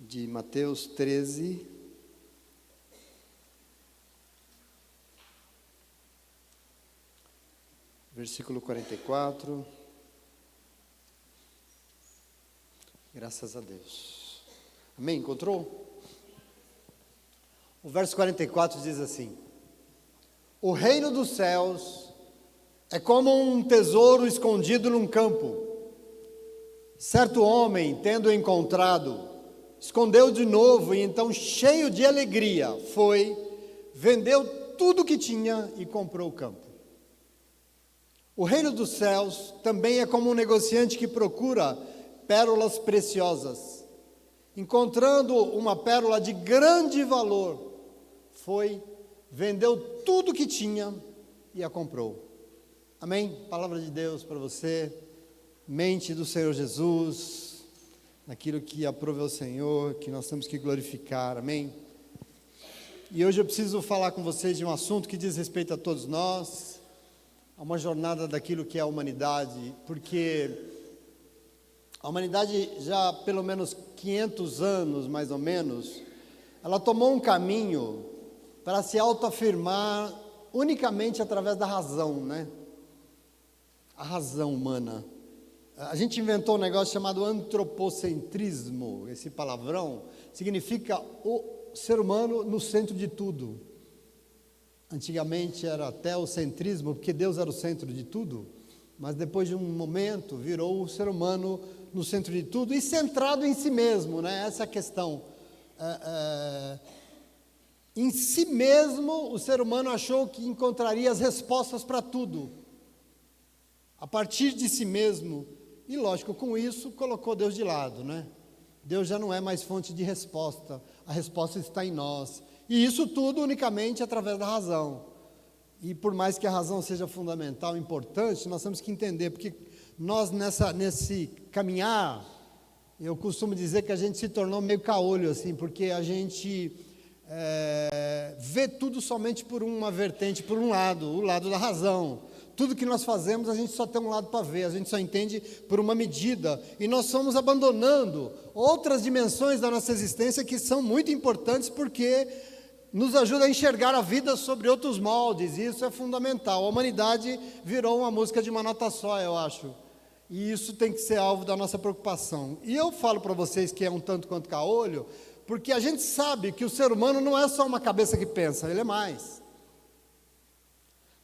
de Mateus 13, versículo 44. Graças a Deus. Amém? Encontrou? O verso 44 diz assim: o reino dos céus é como um tesouro escondido num campo. Certo homem, tendo encontrado, escondeu de novo, e então, cheio de alegria, foi, vendeu tudo o que tinha e comprou o campo. O reino dos céus também é como um negociante que procura pérolas preciosas. Encontrando uma pérola de grande valor, foi, vendeu tudo o que tinha e a comprou. Amém? Palavra de Deus para você. Mente do Senhor Jesus, naquilo que aprove ao Senhor, que nós temos que glorificar, amém? E hoje eu preciso falar com vocês de um assunto que diz respeito a todos nós, a uma jornada daquilo que é a humanidade, porque a humanidade já há pelo menos 500 anos, mais ou menos, ela tomou um caminho para se autoafirmar unicamente através da razão, né? A razão humana. A gente inventou um negócio chamado antropocentrismo. Esse palavrão significa o ser humano no centro de tudo. Antigamente era teocentrismo, porque Deus era o centro de tudo, mas depois de um momento virou o ser humano no centro de tudo e centrado em si mesmo, né? Essa é a questão. Em si mesmo, o ser humano achou que encontraria as respostas para tudo. A partir de si mesmo. E lógico, com isso, colocou Deus de lado, né? Deus já não é mais fonte de resposta, a resposta está em nós. E isso tudo unicamente através da razão. E por mais que a razão seja fundamental, importante, nós temos que entender, porque nós nesse caminhar, eu costumo dizer que a gente se tornou meio caolho, assim, porque a gente vê tudo somente por uma vertente, por um lado, o lado da razão. Tudo que nós fazemos, a gente só tem um lado para ver, a gente só entende por uma medida, e nós somos abandonando outras dimensões da nossa existência que são muito importantes, porque nos ajuda a enxergar a vida sobre outros moldes, e isso é fundamental. A humanidade virou uma música de uma nota só, eu acho, e isso tem que ser alvo da nossa preocupação. E eu falo para vocês que é um tanto quanto caolho, porque a gente sabe que o ser humano não é só uma cabeça que pensa, ele é mais.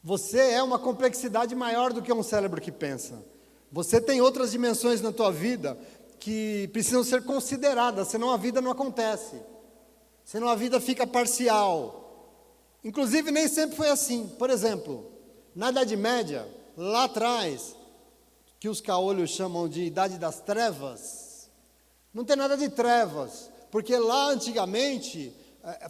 Você é uma complexidade maior do que um cérebro que pensa. Você tem outras dimensões na tua vida que precisam ser consideradas, senão a vida não acontece. Senão a vida fica parcial. Inclusive, nem sempre foi assim. Por exemplo, na Idade Média, lá atrás, que os caolhos chamam de Idade das Trevas, não tem nada de trevas, porque lá antigamente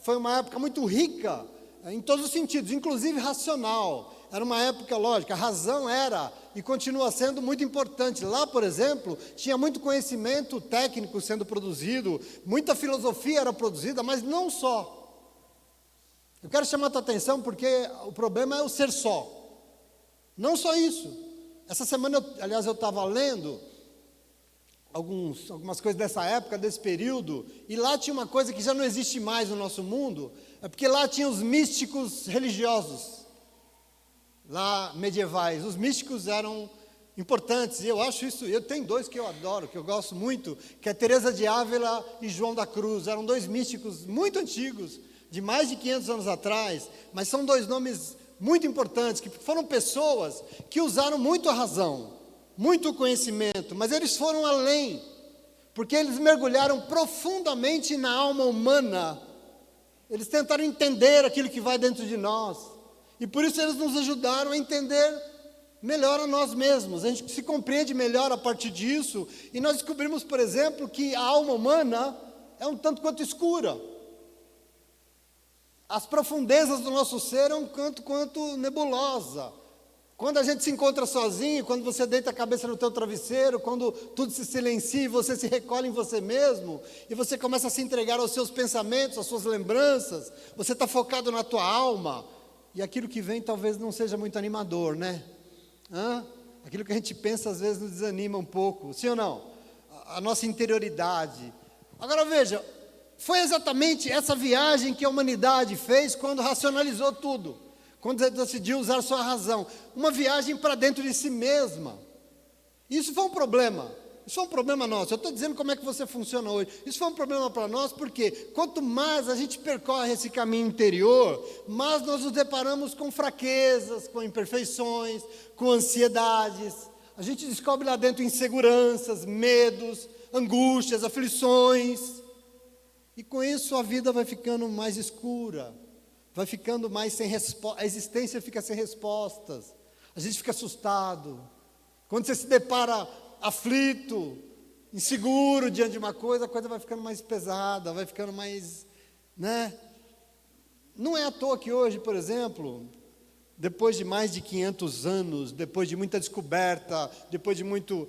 foi uma época muito rica, em todos os sentidos, inclusive racional. Era uma época, lógica, a razão era e continua sendo muito importante. Lá, por exemplo, tinha muito conhecimento técnico sendo produzido, muita filosofia era produzida, mas não só. Eu quero chamar a tua atenção porque o problema é o ser só. Não só isso. Essa semana, eu estava lendo algumas coisas dessa época, desse período, e lá tinha uma coisa que já não existe mais no nosso mundo, é porque lá tinha os místicos religiosos, lá medievais. Os místicos eram importantes, e eu acho isso, eu tenho dois que eu adoro, que eu gosto muito, que é Teresa de Ávila e João da Cruz. Eram dois místicos muito antigos, de mais de 500 anos atrás, mas são dois nomes muito importantes, que foram pessoas que usaram muito a razão, muito conhecimento, mas eles foram além, porque eles mergulharam profundamente na alma humana. Eles tentaram entender aquilo que vai dentro de nós, e por isso eles nos ajudaram a entender melhor a nós mesmos. A gente se compreende melhor a partir disso, e nós descobrimos, por exemplo, que a alma humana é um tanto quanto escura. As profundezas do nosso ser é um tanto quanto nebulosa. Quando a gente se encontra sozinho, quando você deita a cabeça no teu travesseiro, quando tudo se silencia e você se recolhe em você mesmo, e você começa a se entregar aos seus pensamentos, às suas lembranças, você está focado na tua alma, e aquilo que vem talvez não seja muito animador, né? Aquilo que a gente pensa às vezes nos desanima um pouco, sim ou não? A nossa interioridade. Agora veja, Foi exatamente essa viagem que a humanidade fez quando racionalizou tudo, quando decidiu usar sua razão. Uma viagem para dentro de si mesma. Isso foi um problema. Isso foi um problema nosso. Eu estou dizendo como é que você funciona hoje. Isso foi um problema para nós, porque quanto mais a gente percorre esse caminho interior, mais nós nos deparamos com fraquezas, com imperfeições, com ansiedades. A gente descobre lá dentro inseguranças, medos, angústias, aflições. E com isso a vida vai ficando mais escura, vai ficando mais sem resposta, a existência fica sem respostas. A gente fica assustado. Quando você se depara aflito, inseguro diante de uma coisa, a coisa vai ficando mais pesada, vai ficando mais, né? Não é à toa que hoje, por exemplo, depois de mais de 500 anos, depois de muita descoberta, depois de muito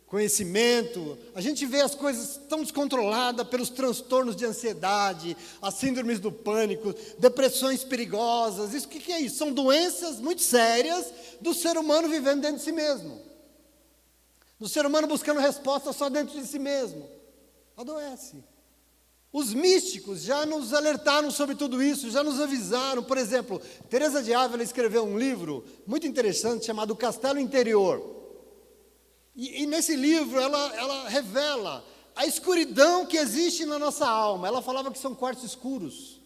conhecimento, a gente vê as coisas tão descontroladas pelos transtornos de ansiedade, as síndromes do pânico, depressões perigosas. Isso, o que é isso? São doenças muito sérias do ser humano vivendo dentro de si mesmo. Do ser humano buscando resposta só dentro de si mesmo. Adoece. Os místicos já nos alertaram sobre tudo isso, já nos avisaram. Por exemplo, Teresa de Ávila escreveu um livro muito interessante chamado Castelo Interior. E nesse livro ela revela a escuridão que existe na nossa alma. Ela falava que são quartos escuros.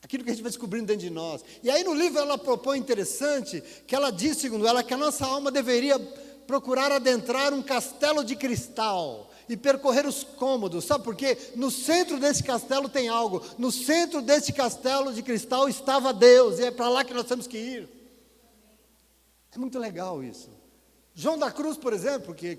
Aquilo que a gente vai descobrindo dentro de nós. E aí no livro ela propõe interessante, que ela diz, segundo ela, que a nossa alma deveria procurar adentrar um castelo de cristal e percorrer os cômodos. Sabe por quê? No centro desse castelo tem algo. No centro desse castelo de cristal estava Deus, e é para lá que nós temos que ir. É muito legal isso. João da Cruz, por exemplo, que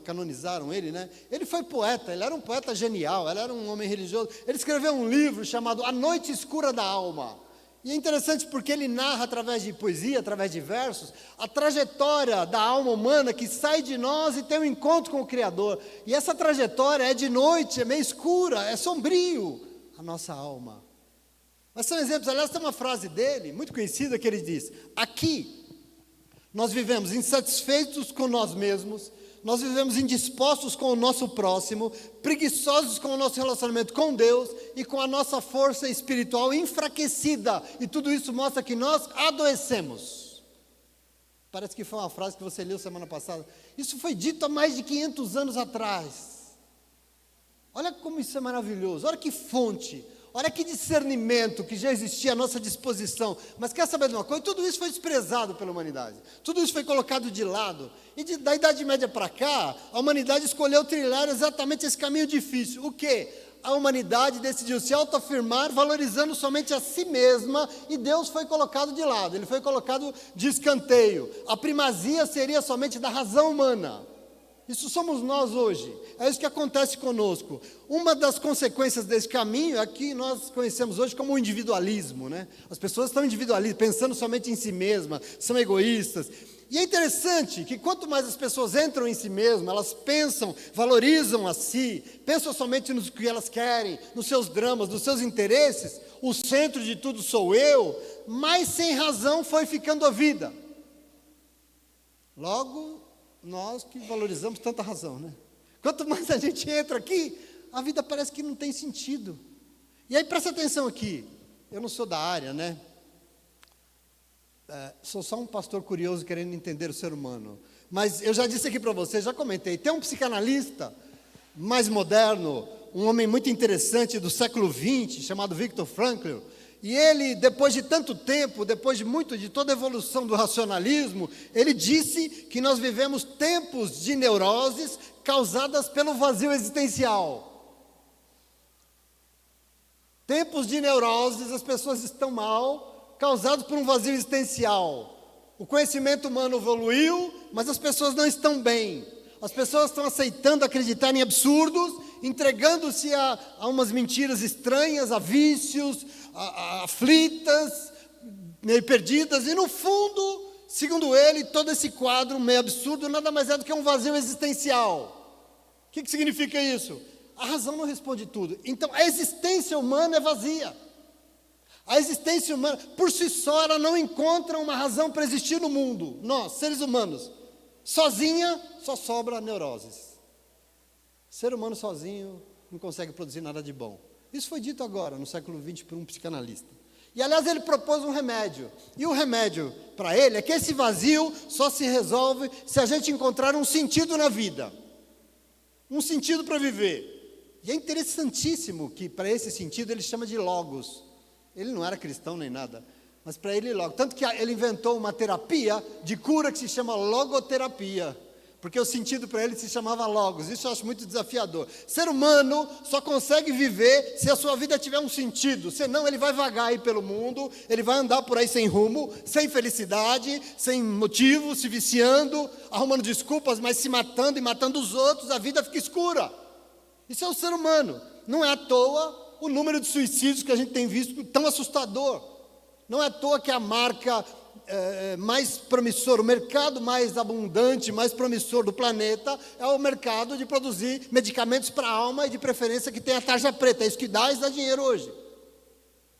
canonizaram ele, né? Ele foi poeta, ele era um poeta genial, ele era um homem religioso. Ele escreveu um livro chamado A Noite Escura da Alma. E é interessante porque ele narra através de poesia, através de versos, a trajetória da alma humana que sai de nós e tem um encontro com o Criador. E essa trajetória é de noite, é meio escura, é sombrio a nossa alma. Mas são exemplos. Aliás, tem uma frase dele, muito conhecida, que ele diz: aqui nós vivemos insatisfeitos com nós mesmos, nós vivemos indispostos com o nosso próximo, preguiçosos com o nosso relacionamento com Deus e com a nossa força espiritual enfraquecida. E tudo isso mostra que nós adoecemos. Parece que foi uma frase que você leu semana passada. Isso foi dito há mais de 500 anos atrás. Olha como isso é maravilhoso, olha que fonte. Olha que discernimento que já existia à nossa disposição. Mas quer saber de uma coisa? Tudo isso foi desprezado pela humanidade. Tudo isso foi colocado de lado. E da Idade Média para cá, a humanidade escolheu trilhar exatamente esse caminho difícil. O quê? A humanidade decidiu se autoafirmar, valorizando somente a si mesma, e Deus foi colocado de lado. Ele foi colocado de escanteio. A primazia seria somente da razão humana. Isso somos nós hoje, é isso que acontece conosco. Uma das consequências desse caminho é que nós conhecemos hoje como o individualismo, né? As pessoas estão individualistas, pensando somente em si mesmas, são egoístas. E é interessante que quanto mais as pessoas entram em si mesmas, elas pensam, valorizam a si, pensam somente no que elas querem, nos seus dramas, nos seus interesses, o centro de tudo sou eu, mais sem razão foi ficando a vida. Logo, nós que valorizamos tanta razão, né? Quanto mais a gente entra aqui, a vida parece que não tem sentido. E aí presta atenção aqui, eu não sou da área, né? Sou só um pastor curioso querendo entender o ser humano. Mas eu já disse aqui para vocês, já comentei, tem um psicanalista mais moderno, um homem muito interessante do século XX, chamado Viktor Frankl. E ele, depois de tanto tempo, depois de toda a evolução do racionalismo, ele disse que nós vivemos tempos de neuroses causadas pelo vazio existencial. Tempos de neuroses, as pessoas estão mal, causados por um vazio existencial. O conhecimento humano evoluiu, mas as pessoas não estão bem. As pessoas estão aceitando acreditar em absurdos, entregando-se a umas mentiras estranhas, a vícios, aflitas, meio perdidas, e no fundo, segundo ele, todo esse quadro meio absurdo nada mais é do que um vazio existencial. O que significa isso? A razão não responde tudo. Então, a existência humana é vazia. A existência humana, por si só, ela não encontra uma razão para existir no mundo. Nós, seres humanos, sozinha, só sobra neuroses. Ser humano sozinho não consegue produzir nada de bom. Isso foi dito agora, no século XX, por um psicanalista. E, aliás, ele propôs um remédio. E o remédio para ele é que esse vazio só se resolve se a gente encontrar um sentido na vida. Um sentido para viver. E é interessantíssimo que, para esse sentido, ele chama de logos. Ele não era cristão nem nada, mas para ele, logos. Tanto que ele inventou uma terapia de cura que se chama logoterapia. Porque o sentido para ele se chamava logos. Isso eu acho muito desafiador. Ser humano só consegue viver se a sua vida tiver um sentido. Senão ele vai vagar aí pelo mundo, ele vai andar por aí sem rumo, sem felicidade, sem motivo, se viciando, arrumando desculpas, mas se matando e matando os outros, a vida fica escura. Isso é o ser humano. Não é à toa o número de suicídios que a gente tem visto tão assustador. Não é à toa que a marca mais promissor, o mercado mais abundante, mais promissor do planeta é o mercado de produzir medicamentos para a alma e de preferência que tenha tarja preta. É isso que dá dinheiro hoje.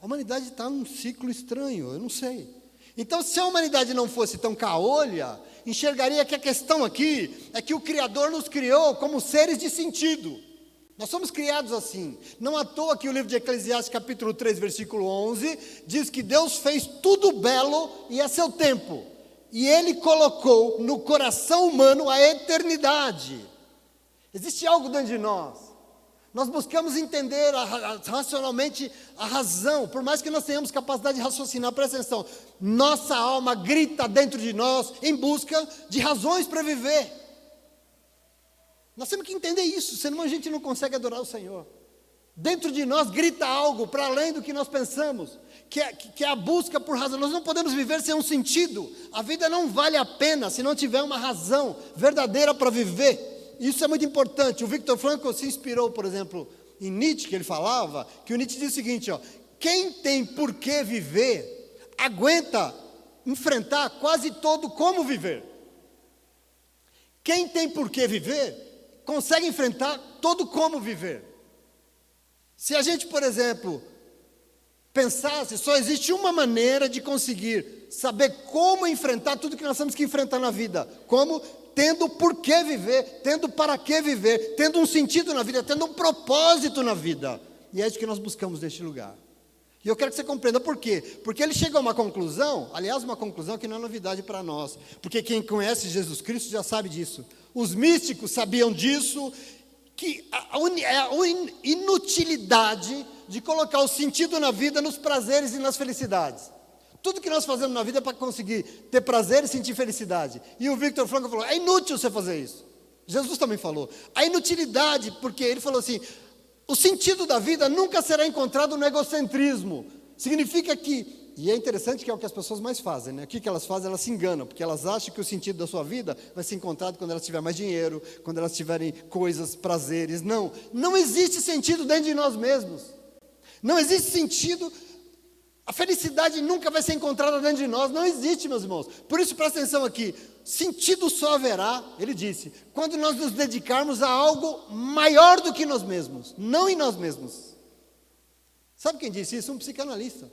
A humanidade está num ciclo estranho, eu não sei. Então, se a humanidade não fosse tão caolha, enxergaria que a questão aqui é que o Criador nos criou como seres de sentido. Nós somos criados assim. Não à toa que o livro de Eclesiastes, capítulo 3, versículo 11, diz que Deus fez tudo belo e a seu tempo. E Ele colocou no coração humano a eternidade. Existe algo dentro de nós. Nós buscamos entender racionalmente a razão. Por mais que nós tenhamos capacidade de raciocinar, presta atenção. Nossa alma grita dentro de nós em busca de razões para viver. Nós temos que entender isso, senão a gente não consegue adorar o Senhor. Dentro de nós grita algo para além do que nós pensamos, que é a busca por razão. Nós não podemos viver sem um sentido. A vida não vale a pena se não tiver uma razão verdadeira para viver. Isso é muito importante. O Viktor Frankl se inspirou, por exemplo, em Nietzsche, que ele falava, que o Nietzsche diz o seguinte, quem tem por que viver, aguenta enfrentar quase todo como viver. Quem tem por que viver, consegue enfrentar todo como viver. Se a gente, por exemplo, pensasse, só existe uma maneira de conseguir saber como enfrentar tudo que nós temos que enfrentar na vida. Como? Tendo por que viver, tendo para que viver, tendo um sentido na vida, tendo um propósito na vida. E é isso que nós buscamos neste lugar. E eu quero que você compreenda por quê. Porque ele chega a uma conclusão, aliás, uma conclusão que não é novidade para nós. Porque quem conhece Jesus Cristo já sabe disso. Os místicos sabiam disso, que a inutilidade de colocar o sentido na vida nos prazeres e nas felicidades. Tudo que nós fazemos na vida é para conseguir ter prazer e sentir felicidade. E o Viktor Frankl falou, é inútil você fazer isso. Jesus também falou. A inutilidade, porque ele falou assim, o sentido da vida nunca será encontrado no egocentrismo. Significa que, e é interessante que é o que as pessoas mais fazem, né? O que elas fazem? Elas se enganam, porque elas acham que o sentido da sua vida vai ser encontrado quando elas tiverem mais dinheiro, quando elas tiverem coisas, prazeres. Não, não existe sentido dentro de nós mesmos. Não existe sentido. A felicidade nunca vai ser encontrada dentro de nós, não existe, meus irmãos. Por isso, presta atenção aqui, sentido só haverá, ele disse, quando nós nos dedicarmos a algo maior do que nós mesmos, não em nós mesmos. Sabe quem disse isso? Um psicanalista.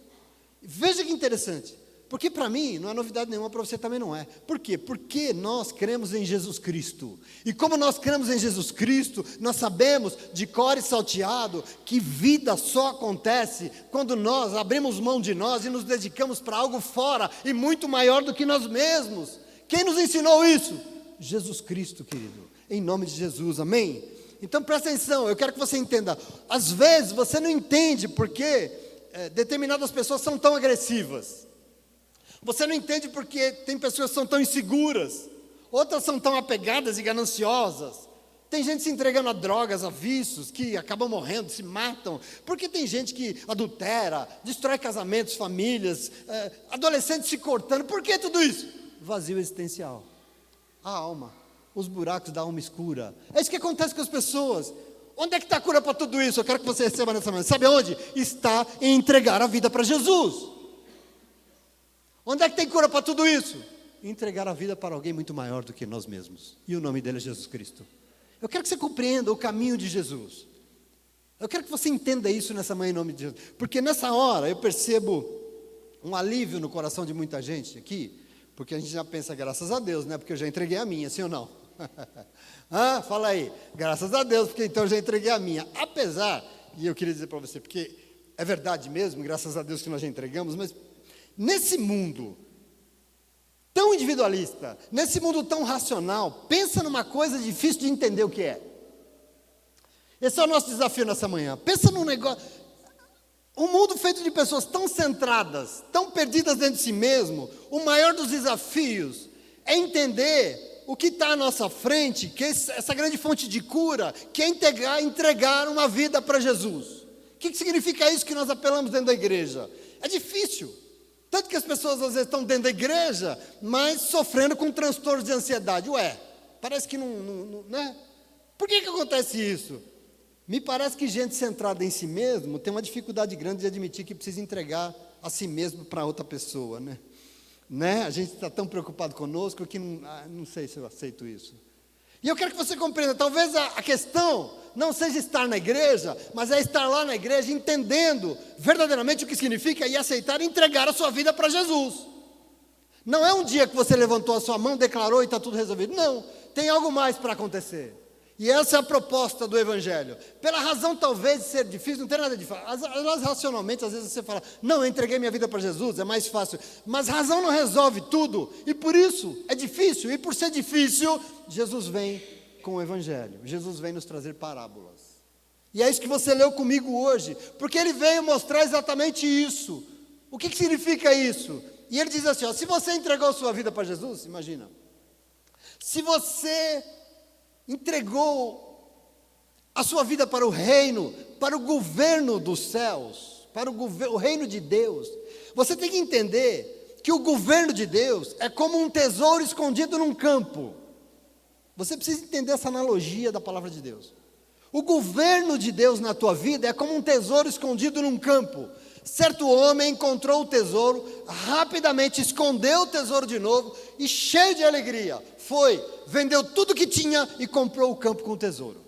Veja que interessante, porque para mim não é novidade nenhuma, para você também não é. Por quê? Porque nós cremos em Jesus Cristo. E como nós cremos em Jesus Cristo, nós sabemos de cor e salteado que vida só acontece quando nós abrimos mão de nós e nos dedicamos para algo fora e muito maior do que nós mesmos. Quem nos ensinou isso? Jesus Cristo, querido. Em nome de Jesus, amém? Então presta atenção, eu quero que você entenda. Às vezes você não entende porque determinadas pessoas são tão agressivas. Você não entende porque tem pessoas que são tão inseguras, outras são tão apegadas e gananciosas. Tem gente se entregando a drogas, a vícios, que acabam morrendo, se matam. Porque tem gente que adultera, destrói casamentos, famílias, adolescentes se cortando. Por que tudo isso? Vazio existencial. A alma, os buracos da alma escura. É isso que acontece com as pessoas. Onde é que está a cura para tudo isso? Eu quero que você receba nessa manhã. Sabe onde? Está em entregar a vida para Jesus. Onde é que tem cura para tudo isso? Entregar a vida para alguém muito maior do que nós mesmos. E o nome dele é Jesus Cristo. Eu quero que você compreenda o caminho de Jesus. Eu quero que você entenda isso nessa manhã em nome de Jesus. Porque nessa hora eu percebo um alívio no coração de muita gente aqui. Porque a gente já pensa, graças a Deus, né? Porque eu já entreguei a minha, sim ou não? Fala aí. Graças a Deus, porque então eu já entreguei a minha. Apesar e eu queria dizer para você, porque é verdade mesmo, graças a Deus que nós já entregamos, mas nesse mundo tão individualista, nesse mundo tão racional, pensa numa coisa difícil de entender o que é. Esse é o nosso desafio nessa manhã. Pensa num negócio, um mundo feito de pessoas tão centradas, tão perdidas dentro de si mesmo. O maior dos desafios é entender o que está à nossa frente, que é essa grande fonte de cura, que é entregar uma vida para Jesus. O que significa isso que nós apelamos dentro da igreja? É difícil. Tanto que as pessoas às vezes estão dentro da igreja, mas sofrendo com transtornos de ansiedade. Ué, parece que não, né? Por que acontece isso? Me parece que gente centrada em si mesmo tem uma dificuldade grande de admitir que precisa entregar a si mesmo para outra pessoa, né? A gente está tão preocupado conosco que não sei se eu aceito isso. E eu quero que você compreenda, talvez a questão não seja estar na igreja, mas é estar lá na igreja entendendo verdadeiramente o que significa e aceitar e entregar a sua vida para Jesus. Não é um dia que você levantou a sua mão, declarou e está tudo resolvido. Não, tem algo mais para acontecer. E essa é a proposta do Evangelho. Pela razão talvez de ser difícil, não tem nada de fácil. Racionalmente, às vezes você fala, não, eu entreguei minha vida para Jesus, é mais fácil. Mas razão não resolve tudo, e por isso é difícil. E por ser difícil, Jesus vem com o Evangelho. Jesus vem nos trazer parábolas. E é isso que você leu comigo hoje, porque ele veio mostrar exatamente isso. O que significa isso? E ele diz assim, ó, se você entregou sua vida para Jesus, imagina. Se você entregou a sua vida para o reino, para o governo dos céus, para o reino de Deus, você tem que entender que o governo de Deus é como um tesouro escondido num campo. Você precisa entender essa analogia da palavra de Deus. O governo de Deus na tua vida é como um tesouro escondido num campo. Certo homem encontrou o tesouro, rapidamente escondeu o tesouro de novo e cheio de alegria, foi, vendeu tudo que tinha e comprou o campo com o tesouro.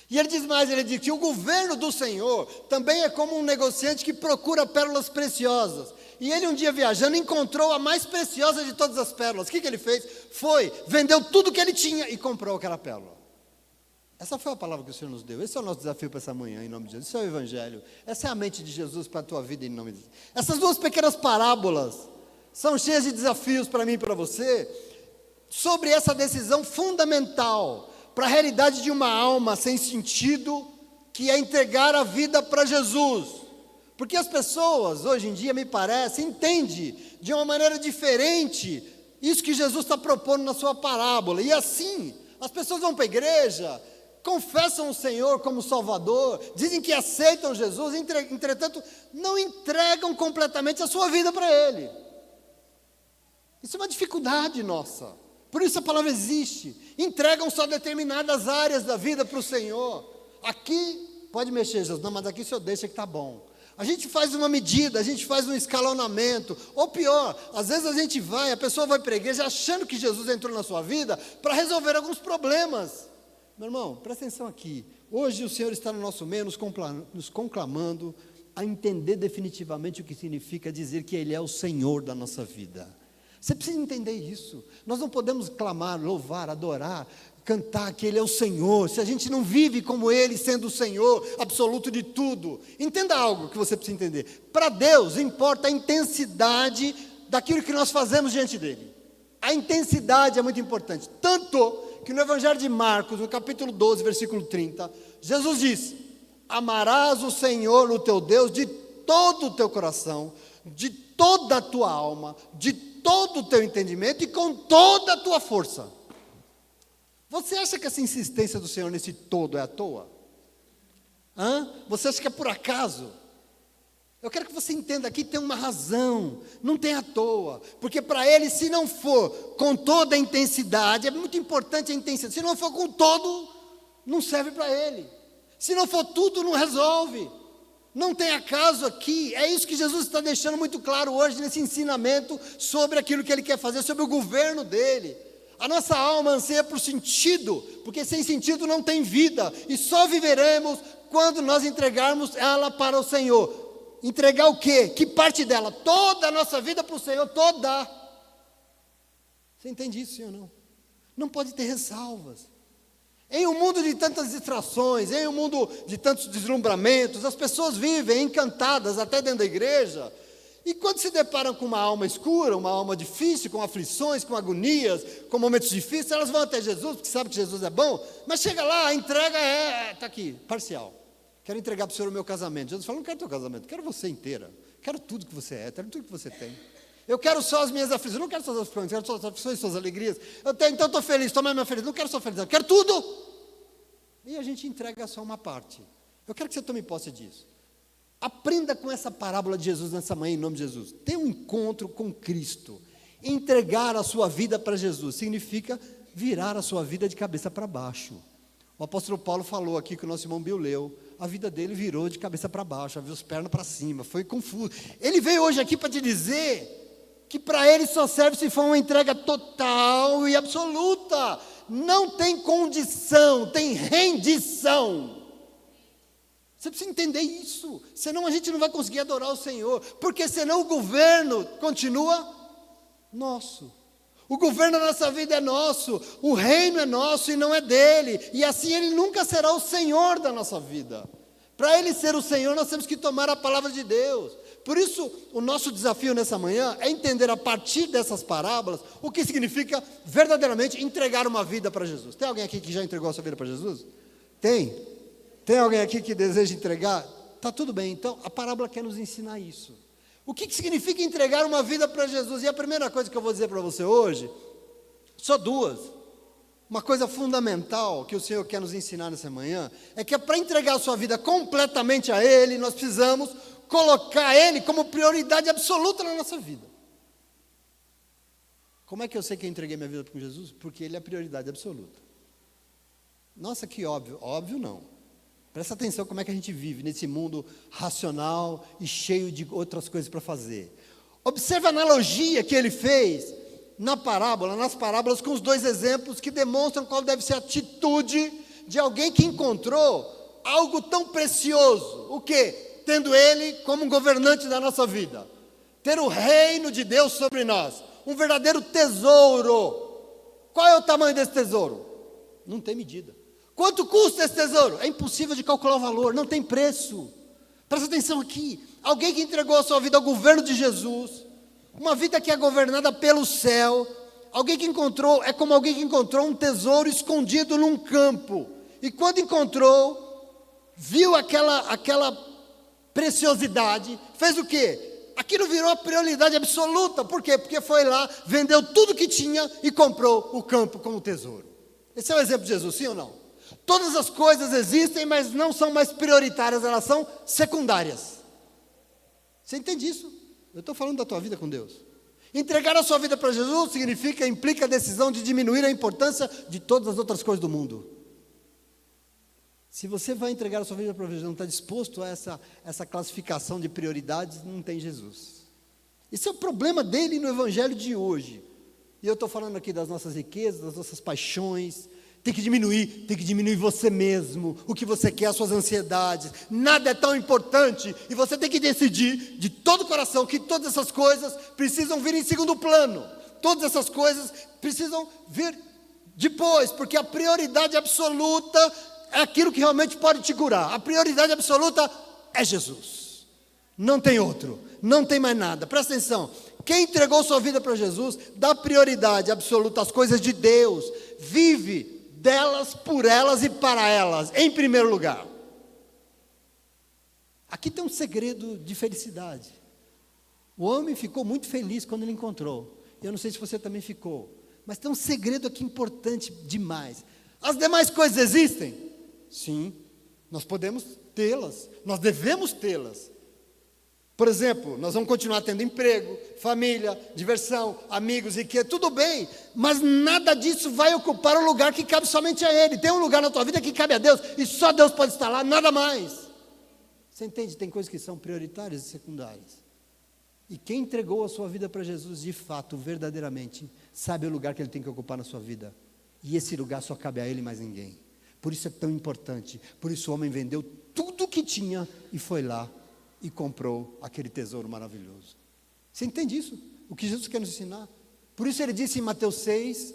E ele diz mais, ele diz que o governo do Senhor também é como um negociante que procura pérolas preciosas. E ele um dia viajando encontrou a mais preciosa de todas as pérolas. O que ele fez? Foi, vendeu tudo que ele tinha e comprou aquela pérola. Essa foi a palavra que o Senhor nos deu. Esse é o nosso desafio para essa manhã, em nome de Jesus. Esse é o Evangelho. Essa é a mente de Jesus para a tua vida, em nome de Jesus. Essas duas pequenas parábolas são cheias de desafios para mim e para você, sobre essa decisão fundamental para a realidade de uma alma sem sentido, que é entregar a vida para Jesus. Porque as pessoas, hoje em dia, me parece, entendem de uma maneira diferente isso que Jesus está propondo na sua parábola. E assim, as pessoas vão para a igreja, confessam o Senhor como Salvador, dizem que aceitam Jesus, entretanto, não entregam completamente a sua vida para Ele. Isso é uma dificuldade nossa. Por isso a palavra existe. Entregam só determinadas áreas da vida para o Senhor. Aqui pode mexer, Jesus. Não, mas aqui o Senhor deixa que está bom. A gente faz uma medida, a gente faz um escalonamento. Ou pior, às vezes a pessoa vai para a igreja achando que Jesus entrou na sua vida para resolver alguns problemas. Meu irmão, presta atenção aqui. Hoje o Senhor está no nosso meio nos conclamando a entender definitivamente o que significa dizer que Ele é o Senhor da nossa vida. Você precisa entender isso. Nós não podemos clamar, louvar, adorar, cantar que Ele é o Senhor, se a gente não vive como Ele, sendo o Senhor absoluto de tudo. Entenda algo que você precisa entender. Para Deus importa a intensidade daquilo que nós fazemos diante dEle. A intensidade é muito importante. Tanto que no Evangelho de Marcos, no capítulo 12, versículo 30, Jesus diz: amarás o Senhor, o teu Deus, de todo o teu coração, de toda a tua alma, de todo o teu entendimento e com toda a tua força. Você acha que essa insistência do Senhor nesse todo é à toa? Você acha que é por acaso? Eu quero que você entenda aqui, tem uma razão, não tem à toa, porque para Ele, se não for com toda a intensidade, é muito importante a intensidade, se não for com todo, não serve para Ele, se não for tudo, não resolve. Não tem acaso aqui, é isso que Jesus está deixando muito claro hoje nesse ensinamento sobre aquilo que Ele quer fazer, sobre o governo dEle. A nossa alma anseia por sentido, porque sem sentido não tem vida, e só viveremos quando nós entregarmos ela para o Senhor. Entregar o quê? Que parte dela? Toda a nossa vida para o Senhor, toda. Você entende isso, sim ou não? Não pode ter ressalvas. Em um mundo de tantas distrações, em um mundo de tantos deslumbramentos, as pessoas vivem encantadas até dentro da igreja, e quando se deparam com uma alma escura, uma alma difícil, com aflições, com agonias, com momentos difíceis, elas vão até Jesus, porque sabem que Jesus é bom, mas chega lá, a entrega está aqui, parcial. Quero entregar para o Senhor o meu casamento. Jesus fala, não quero teu casamento, quero você inteira, quero tudo que você é, quero tudo que você tem. Eu quero só as minhas aflições, não quero só as aflições, quero só as aflições e suas alegrias. Eu tenho, então estou feliz, toma a minha felicidade, não quero só felicidade, quero tudo. E a gente entrega só uma parte. Eu quero que você tome posse disso. Aprenda com essa parábola de Jesus nessa manhã, em nome de Jesus. Ter um encontro com Cristo. Entregar a sua vida para Jesus significa virar a sua vida de cabeça para baixo. O apóstolo Paulo falou aqui que o nosso irmão Bill leu. A vida dele virou de cabeça para baixo, viu as pernas para cima, foi confuso. Ele veio hoje aqui para te dizer que para ele só serve se for uma entrega total e absoluta. Não tem condição, tem rendição. Você precisa entender isso, senão a gente não vai conseguir adorar o Senhor, porque senão o governo continua nosso. O governo da nossa vida é nosso, o reino é nosso e não é dele, e assim ele nunca será o Senhor da nossa vida. Para ele ser o Senhor, nós temos que tomar a palavra de Deus. Por isso, o nosso desafio nessa manhã é entender a partir dessas parábolas o que significa verdadeiramente entregar uma vida para Jesus. Tem alguém aqui que já entregou a sua vida para Jesus? Tem? Tem alguém aqui que deseja entregar? Está tudo bem, então a parábola quer nos ensinar isso. O que significa entregar uma vida para Jesus? E a primeira coisa que eu vou dizer para você hoje, só duas. Uma coisa fundamental que o Senhor quer nos ensinar nessa manhã, é que para entregar a sua vida completamente a Ele, nós precisamos colocar Ele como prioridade absoluta na nossa vida. Como é que eu sei que eu entreguei minha vida para Jesus? Porque Ele é a prioridade absoluta. Nossa, que óbvio. Óbvio não. Presta atenção como é que a gente vive nesse mundo racional e cheio de outras coisas para fazer. Observe a analogia que ele fez nas parábolas com os dois exemplos que demonstram qual deve ser a atitude de alguém que encontrou algo tão precioso. O quê? Tendo ele como um governante da nossa vida. Ter o reino de Deus sobre nós. Um verdadeiro tesouro. Qual é o tamanho desse tesouro? Não tem medida. Quanto custa esse tesouro? É impossível de calcular o valor, não tem preço. Presta atenção aqui. Alguém que entregou a sua vida ao governo de Jesus, uma vida que é governada pelo céu, alguém que encontrou, é como alguém que encontrou um tesouro escondido num campo. E quando encontrou, viu aquela preciosidade, fez o quê? Aquilo virou a prioridade absoluta. Por quê? Porque foi lá, vendeu tudo que tinha e comprou o campo como tesouro. Esse é o exemplo de Jesus, sim ou não? Todas as coisas existem, mas não são mais prioritárias, elas são secundárias. Você entende isso? Eu estou falando da tua vida com Deus. Entregar a sua vida para Jesus implica a decisão de diminuir a importância de todas as outras coisas do mundo. Se você vai entregar a sua vida para Jesus, não está disposto a essa classificação de prioridades, não tem Jesus. Esse é o problema dele no evangelho de hoje. E eu estou falando aqui das nossas riquezas, das nossas paixões. Tem que diminuir você mesmo, o que você quer, as suas ansiedades. Nada é tão importante, e você tem que decidir de todo o coração que todas essas coisas precisam vir em segundo plano. Todas essas coisas precisam vir depois, porque a prioridade absoluta é aquilo que realmente pode te curar. A prioridade absoluta é Jesus. Não tem outro, não tem mais nada. Presta atenção. Quem entregou sua vida para Jesus, dá prioridade absoluta às coisas de Deus, vive delas, por elas e para elas, em primeiro lugar. Aqui tem um segredo de felicidade. O homem ficou muito feliz quando ele encontrou. Eu não sei se você também ficou, mas tem um segredo aqui importante demais. As demais coisas existem? Sim, nós podemos tê-las, nós devemos tê-las. Por exemplo, nós vamos continuar tendo emprego, família, diversão, amigos, riqueza, tudo bem, mas nada disso vai ocupar o lugar que cabe somente a Ele. Tem um lugar na tua vida que cabe a Deus, e só Deus pode estar lá, nada mais. Você entende? Tem coisas que são prioritárias e secundárias. E quem entregou a sua vida para Jesus, de fato, verdadeiramente, sabe o lugar que Ele tem que ocupar na sua vida. E esse lugar só cabe a Ele e mais ninguém. Por isso é tão importante. Por isso o homem vendeu tudo o que tinha e foi lá e comprou aquele tesouro maravilhoso. Você entende isso? O que Jesus quer nos ensinar? Por isso ele disse em Mateus 6,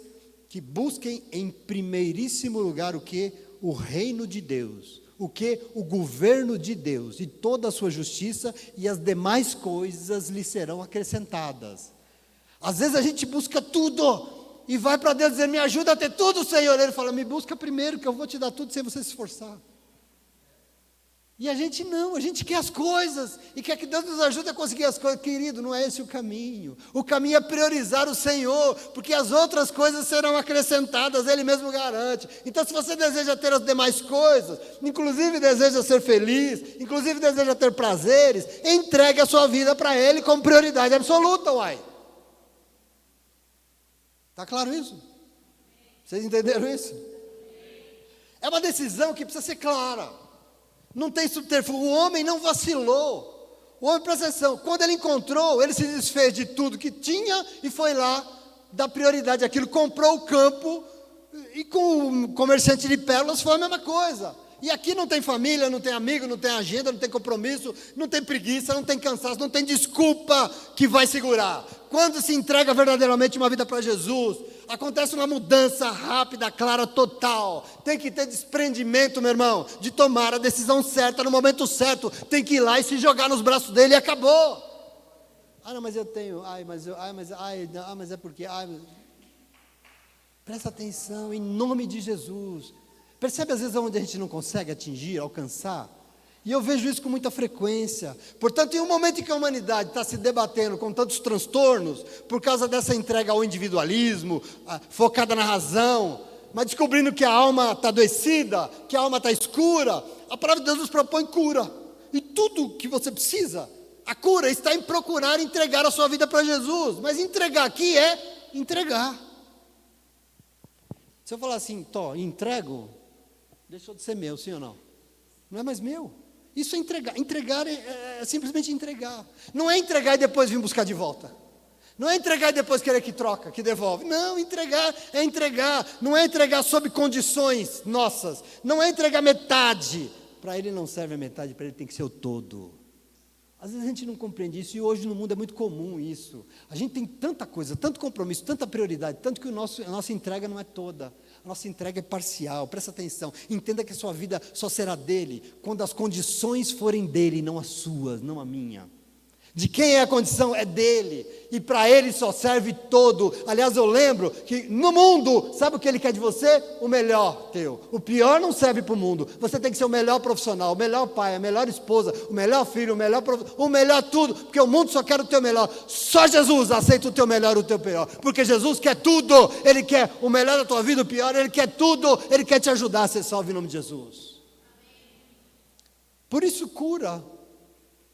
que busquem em primeiríssimo lugar o que? O reino de Deus. O que? O governo de Deus e toda a sua justiça, e as demais coisas lhe serão acrescentadas. Às vezes a gente busca tudo e vai para Deus dizer, me ajuda a ter tudo, Senhor. Ele fala, me busca primeiro que eu vou te dar tudo sem você se esforçar. E a gente não, a gente quer as coisas, e quer que Deus nos ajude a conseguir as coisas. Querido, não é esse o caminho é priorizar o Senhor, porque as outras coisas serão acrescentadas, Ele mesmo garante. Então se você deseja ter as demais coisas, inclusive deseja ser feliz, inclusive deseja ter prazeres, entregue a sua vida para Ele como prioridade absoluta, uai. Está claro isso? Vocês entenderam isso? É uma decisão que precisa ser clara. Não tem subterfúgio. O homem não vacilou. O homem, presta atenção, quando ele encontrou, ele se desfez de tudo que tinha e foi lá dar prioridade àquilo. Comprou o campo, e com o comerciante de pérolas foi a mesma coisa. E aqui não tem família, não tem amigo, não tem agenda, não tem compromisso, não tem preguiça, não tem cansaço, não tem desculpa que vai segurar. Quando se entrega verdadeiramente uma vida para Jesus, acontece uma mudança rápida, clara, total. Tem que ter desprendimento, meu irmão, de tomar a decisão certa, no momento certo. Tem que ir lá e se jogar nos braços dele e acabou. Não, mas eu tenho, mas é porque, presta atenção, em nome de Jesus. Percebe às vezes onde a gente não consegue atingir, alcançar? E eu vejo isso com muita frequência. Portanto, em um momento em que a humanidade está se debatendo com tantos transtornos, por causa dessa entrega ao individualismo, focada na razão, mas descobrindo que a alma está adoecida, que a alma está escura, a palavra de Deus nos propõe cura. E tudo que você precisa, a cura está em procurar entregar a sua vida para Jesus. Mas entregar aqui é entregar. Se eu falar assim, entrego, deixou de ser meu, sim ou não? Não é mais meu. Isso é entregar. Entregar é simplesmente entregar. Não é entregar e depois vir buscar de volta. Não é entregar e depois querer que troca, que devolve. Não, entregar é entregar. Não é entregar sob condições nossas. Não é entregar metade. Para Ele não serve a metade, para Ele tem que ser o todo. Às vezes a gente não compreende isso, e hoje no mundo é muito comum isso. A gente tem tanta coisa, tanto compromisso, tanta prioridade, tanto que a nossa entrega não é toda. A nossa entrega é parcial, presta atenção. Entenda que a sua vida só será dele quando as condições forem dele, não as suas, não a minha. De quem é a condição? É dele. E para ele só serve todo. Aliás, eu lembro que no mundo, sabe o que ele quer de você? O melhor teu. O pior não serve para o mundo. Você tem que ser o melhor profissional, o melhor pai, a melhor esposa, o melhor filho, o melhor tudo. Porque o mundo só quer o teu melhor. Só Jesus aceita o teu melhor e o teu pior. Porque Jesus quer tudo. Ele quer o melhor da tua vida, o pior. Ele quer tudo. Ele quer te ajudar a ser salvo em nome de Jesus. Por isso, cura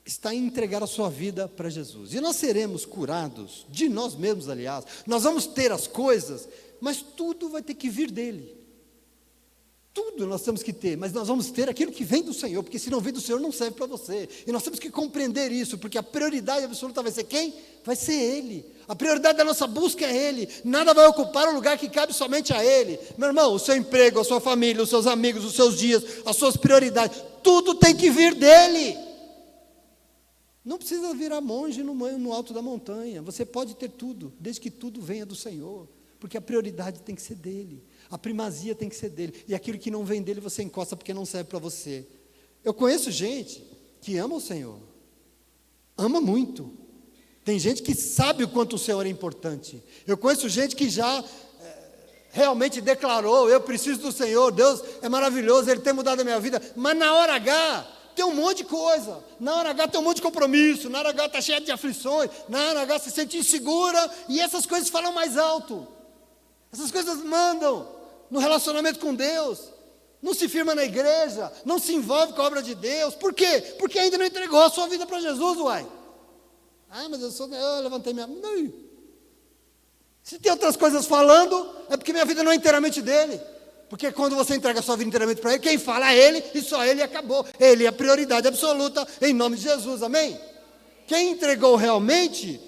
está em entregar a sua vida para Jesus. E nós seremos curados, de nós mesmos, aliás. Nós vamos ter as coisas, mas tudo vai ter que vir dele. Tudo nós temos que ter, mas nós vamos ter aquilo que vem do Senhor, porque se não vem do Senhor não serve para você. E nós temos que compreender isso, porque a prioridade absoluta vai ser quem? Vai ser Ele. A prioridade da nossa busca é Ele. Nada vai ocupar o lugar que cabe somente a Ele. Meu irmão, o seu emprego, a sua família, os seus amigos, os seus dias, as suas prioridades, tudo tem que vir dEle. Não precisa virar monge no alto da montanha. Você pode ter tudo, desde que tudo venha do Senhor. Porque a prioridade tem que ser dEle. A primazia tem que ser dEle. E aquilo que não vem dEle você encosta porque não serve para você. Eu conheço gente que ama o Senhor. Ama muito. Tem gente que sabe o quanto o Senhor é importante. Eu conheço gente que já realmente declarou, eu preciso do Senhor, Deus é maravilhoso, Ele tem mudado a minha vida. Mas na hora H tem um monte de coisa, na hora H tem um monte de compromisso, na hora H está cheia de aflições, na hora H se sente insegura, e essas coisas falam mais alto, essas coisas mandam no relacionamento com Deus, não se firma na igreja, não se envolve com a obra de Deus. Por quê? Porque ainda não entregou a sua vida para Jesus, uai. Mas eu levantei minha mão. Não. Se tem outras coisas falando, é porque minha vida não é inteiramente dele. Porque quando você entrega a sua vida inteiramente para Ele, quem fala é Ele, e só Ele acabou. Ele é a prioridade absoluta, em nome de Jesus, amém? Quem entregou realmente,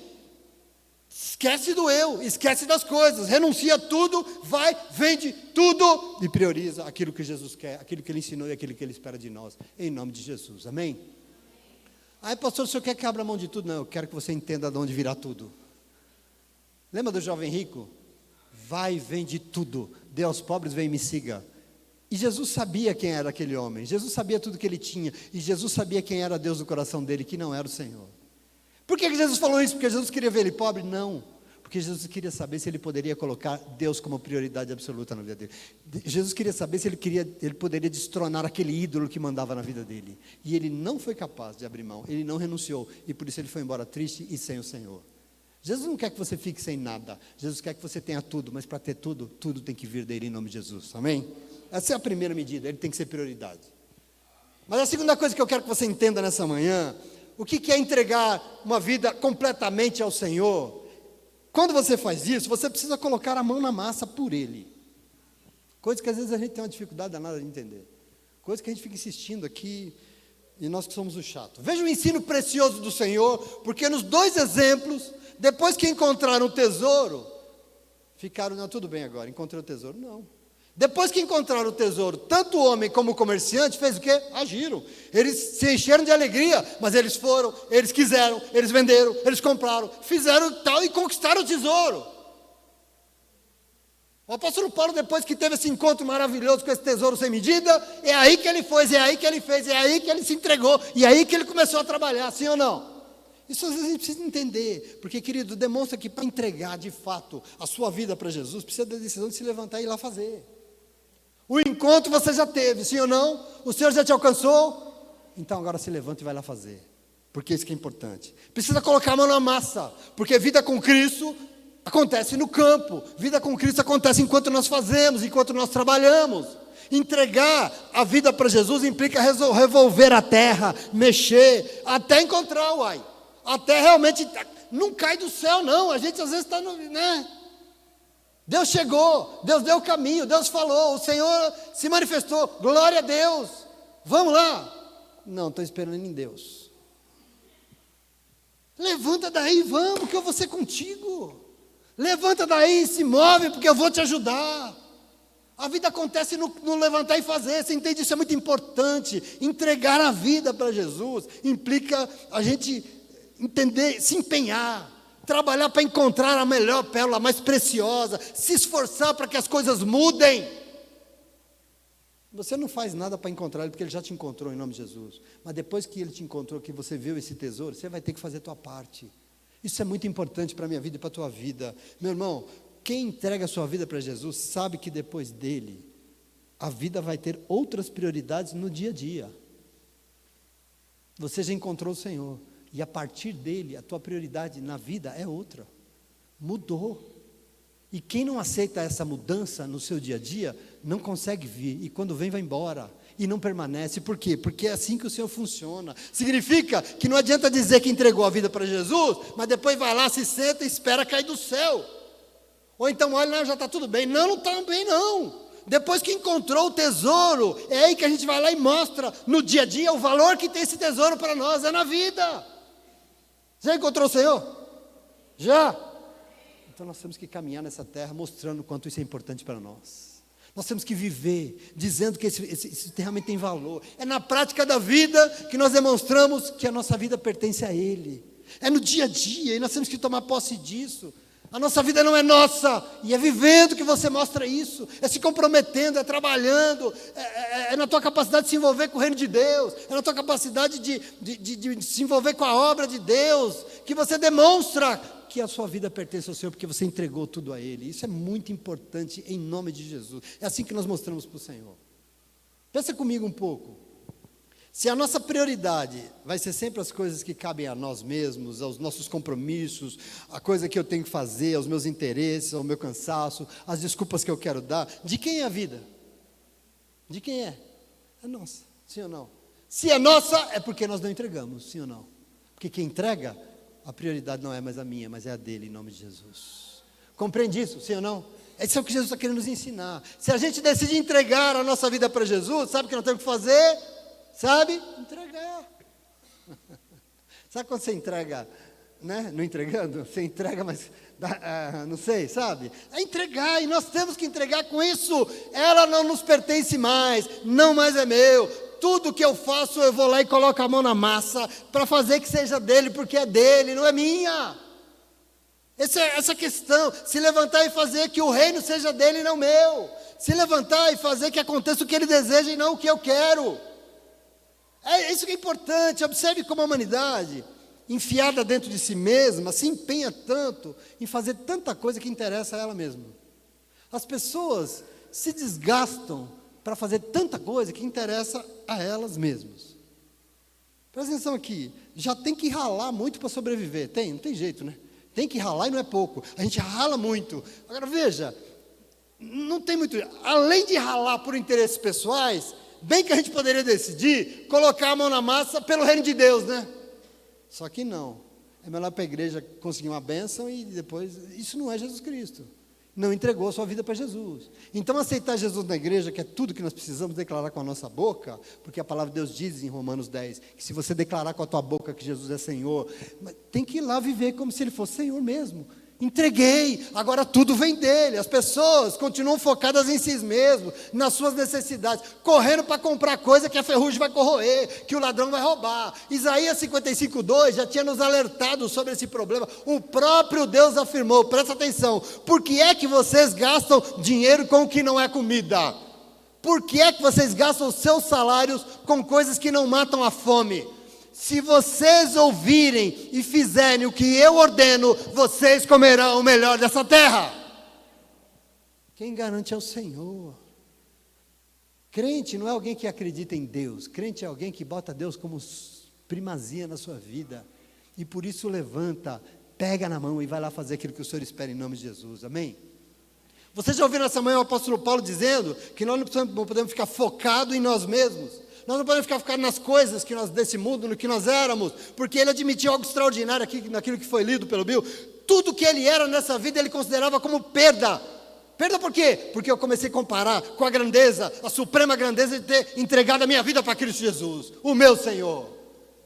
esquece do eu, esquece das coisas, renuncia a tudo, vai, vende tudo, e prioriza aquilo que Jesus quer, aquilo que Ele ensinou e aquilo que Ele espera de nós, em nome de Jesus, amém? Pastor, o senhor quer que abra mão de tudo? Não, eu quero que você entenda de onde virá tudo. Lembra do jovem rico? vai, vende tudo, dê aos pobres, vem e me siga. E Jesus sabia quem era aquele homem, Jesus sabia tudo que ele tinha, e Jesus sabia quem era Deus no coração dele, que não era o Senhor. Por que Jesus falou isso? Porque Jesus queria ver ele pobre? Não, porque Jesus queria saber se ele poderia colocar Deus como prioridade absoluta na vida dele. Jesus queria saber se ele poderia destronar aquele ídolo que mandava na vida dele, e ele não foi capaz de abrir mão, ele não renunciou, e por isso ele foi embora triste e sem o Senhor. Jesus não quer que você fique sem nada, Jesus quer que você tenha tudo, mas para ter tudo, tudo tem que vir dele em nome de Jesus, amém? Essa é a primeira medida, ele tem que ser prioridade. Mas a segunda coisa que eu quero que você entenda nessa manhã, o que é entregar uma vida completamente ao Senhor? Quando você faz isso, você precisa colocar a mão na massa por Ele. Coisa que às vezes a gente tem uma dificuldade danada de entender. Coisa que a gente fica insistindo aqui, e nós que somos o chato. Veja o ensino precioso do Senhor, porque nos dois exemplos, depois que encontraram o tesouro, ficaram, não, tudo bem agora, encontrei o tesouro. Não. Depois que encontraram o tesouro, tanto o homem como o comerciante, fez o quê? Agiram. Eles se encheram de alegria, mas eles foram, eles quiseram, eles venderam, eles compraram, fizeram tal e conquistaram o tesouro. O apóstolo Paulo, depois que teve esse encontro maravilhoso com esse tesouro sem medida, é aí que ele foi, é aí que ele fez, é aí que ele se entregou, e é aí que ele começou a trabalhar, sim ou não? Isso às vezes a gente precisa entender, porque, querido, demonstra que para entregar de fato a sua vida para Jesus, precisa da decisão de se levantar e ir lá fazer. O encontro você já teve, sim ou não? O Senhor já te alcançou? Então agora se levanta e vai lá fazer, porque isso que é importante. Precisa colocar a mão na massa, porque vida com Cristo acontece no campo, vida com Cristo acontece enquanto nós fazemos, enquanto nós trabalhamos. Entregar a vida para Jesus implica revolver a terra, mexer, até encontrar, uai. Até realmente, não cai do céu não, a gente às vezes está no, né? Deus chegou, Deus deu o caminho, Deus falou, o Senhor se manifestou, glória a Deus, vamos lá. Não, estou esperando em Deus. Levanta daí, vamos, que eu vou ser contigo. Levanta daí, se move, porque eu vou te ajudar. A vida acontece no levantar e fazer, você entende? Isso é muito importante. Entregar a vida para Jesus implica a gente entender, se empenhar, trabalhar para encontrar a melhor pérola, a mais preciosa, se esforçar para que as coisas mudem. Você não faz nada para encontrar ele, porque ele já te encontrou em nome de Jesus. Mas depois que ele te encontrou, que você viu esse tesouro, você vai ter que fazer a tua parte. Isso é muito importante para a minha vida e para a tua vida. Meu irmão, quem entrega a sua vida para Jesus, sabe que depois dele, a vida vai ter outras prioridades no dia a dia. Você já encontrou o Senhor. E a partir dele, a tua prioridade na vida é outra. Mudou. E quem não aceita essa mudança no seu dia a dia, não consegue vir. E quando vem, vai embora. E não permanece. Por quê? Porque é assim que o Senhor funciona. Significa que não adianta dizer que entregou a vida para Jesus, mas depois vai lá, se senta e espera cair do céu. Ou então, olha, não, já está tudo bem. Não, não está bem não. Depois que encontrou o tesouro, é aí que a gente vai lá e mostra no dia a dia o valor que tem esse tesouro para nós, é na vida. Já encontrou o Senhor? Já? Então nós temos que caminhar nessa terra mostrando o quanto isso é importante para nós. Nós temos que viver dizendo que isso realmente tem valor. É na prática da vida que nós demonstramos que a nossa vida pertence a Ele. É no dia a dia, e nós temos que tomar posse disso. A nossa vida não é nossa, e é vivendo que você mostra isso, é se comprometendo, é trabalhando, é na tua capacidade de se envolver com o reino de Deus, é na tua capacidade de se envolver com a obra de Deus, que você demonstra que a sua vida pertence ao Senhor, porque você entregou tudo a Ele. Isso é muito importante em nome de Jesus. É assim que nós mostramos para o Senhor. Pensa comigo um pouco. Se a nossa prioridade vai ser sempre as coisas que cabem a nós mesmos, aos nossos compromissos, a coisa que eu tenho que fazer, aos meus interesses, ao meu cansaço, as desculpas que eu quero dar, de quem é a vida? De quem é? É nossa, sim ou não? Se é nossa, é porque nós não entregamos, sim ou não? Porque quem entrega, a prioridade não é mais a minha, mas é a dele, em nome de Jesus. Compreende isso, sim ou não? Isso é o que Jesus está querendo nos ensinar. Se a gente decide entregar a nossa vida para Jesus, sabe o que nós temos que fazer? Sabe? Entregar. Sabe quando você entrega, né? Não entregando? Você entrega, mas não sei, sabe? É entregar, e nós temos que entregar com isso. Ela não nos pertence mais, não mais é meu. Tudo que eu faço, eu vou lá e coloco a mão na massa para fazer que seja dele, porque é dele, não é minha. Essa questão, se levantar e fazer que o reino seja dele e não meu. Se levantar e fazer que aconteça o que ele deseja e não o que eu quero. É isso que é importante. Observe como a humanidade, enfiada dentro de si mesma, se empenha tanto em fazer tanta coisa que interessa a ela mesma. As pessoas se desgastam para fazer tanta coisa que interessa a elas mesmas. Presta atenção aqui, já tem que ralar muito para sobreviver. Não tem jeito, né? Tem que ralar e não é pouco. A gente rala muito. Agora veja, não tem muito. Além de ralar por interesses pessoais, bem que a gente poderia decidir colocar a mão na massa pelo reino de Deus, né? Só que não. É melhor para a igreja conseguir uma bênção e depois. Isso não é Jesus Cristo. Não entregou a sua vida para Jesus. Então aceitar Jesus na igreja, que é tudo que nós precisamos declarar com a nossa boca, porque a palavra de Deus diz em Romanos 10, que se você declarar com a tua boca que Jesus é Senhor, tem que ir lá viver como se Ele fosse Senhor mesmo. Entreguei, agora tudo vem dele. As pessoas continuam focadas em si mesmos, nas suas necessidades, correndo para comprar coisa que a ferrugem vai corroer, que o ladrão vai roubar. Isaías 55:2 já tinha nos alertado sobre esse problema. O próprio Deus afirmou, presta atenção, por que é que vocês gastam dinheiro com o que não é comida? Por que é que vocês gastam os seus salários com coisas que não matam a fome? Se vocês ouvirem e fizerem o que eu ordeno, vocês comerão o melhor dessa terra. Quem garante é o Senhor. Crente não é alguém que acredita em Deus. Crente é alguém que bota Deus como primazia na sua vida. E por isso levanta, pega na mão e vai lá fazer aquilo que o Senhor espera em nome de Jesus. Amém? Vocês já ouviram essa manhã o apóstolo Paulo dizendo que nós não podemos ficar focados em nós mesmos. Nós não podemos ficar focados nas coisas que nós, desse mundo, no que nós éramos, porque ele admitiu algo extraordinário aqui, naquilo que foi lido pelo Bill. Tudo que ele era nessa vida, ele considerava como perda. Perda por quê? Porque eu comecei a comparar com a grandeza, a suprema grandeza de ter entregado a minha vida para Cristo Jesus, o meu Senhor.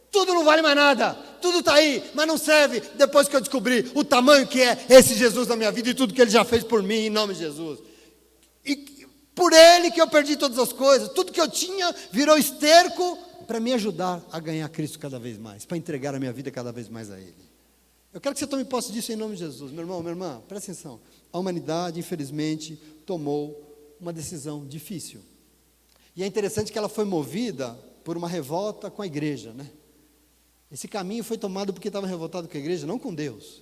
Tudo não vale mais nada, tudo está aí, mas não serve depois que eu descobri o tamanho que é esse Jesus na minha vida e tudo que ele já fez por mim, em nome de Jesus. E por ele que eu perdi todas as coisas, tudo que eu tinha virou esterco para me ajudar a ganhar Cristo cada vez mais, para entregar a minha vida cada vez mais a Ele. Eu quero que você tome posse disso em nome de Jesus. Meu irmão, minha irmã, presta atenção. A humanidade, infelizmente, tomou uma decisão difícil. E é interessante que ela foi movida por uma revolta com a igreja, né? Esse caminho foi tomado porque estava revoltado com a igreja, não com Deus.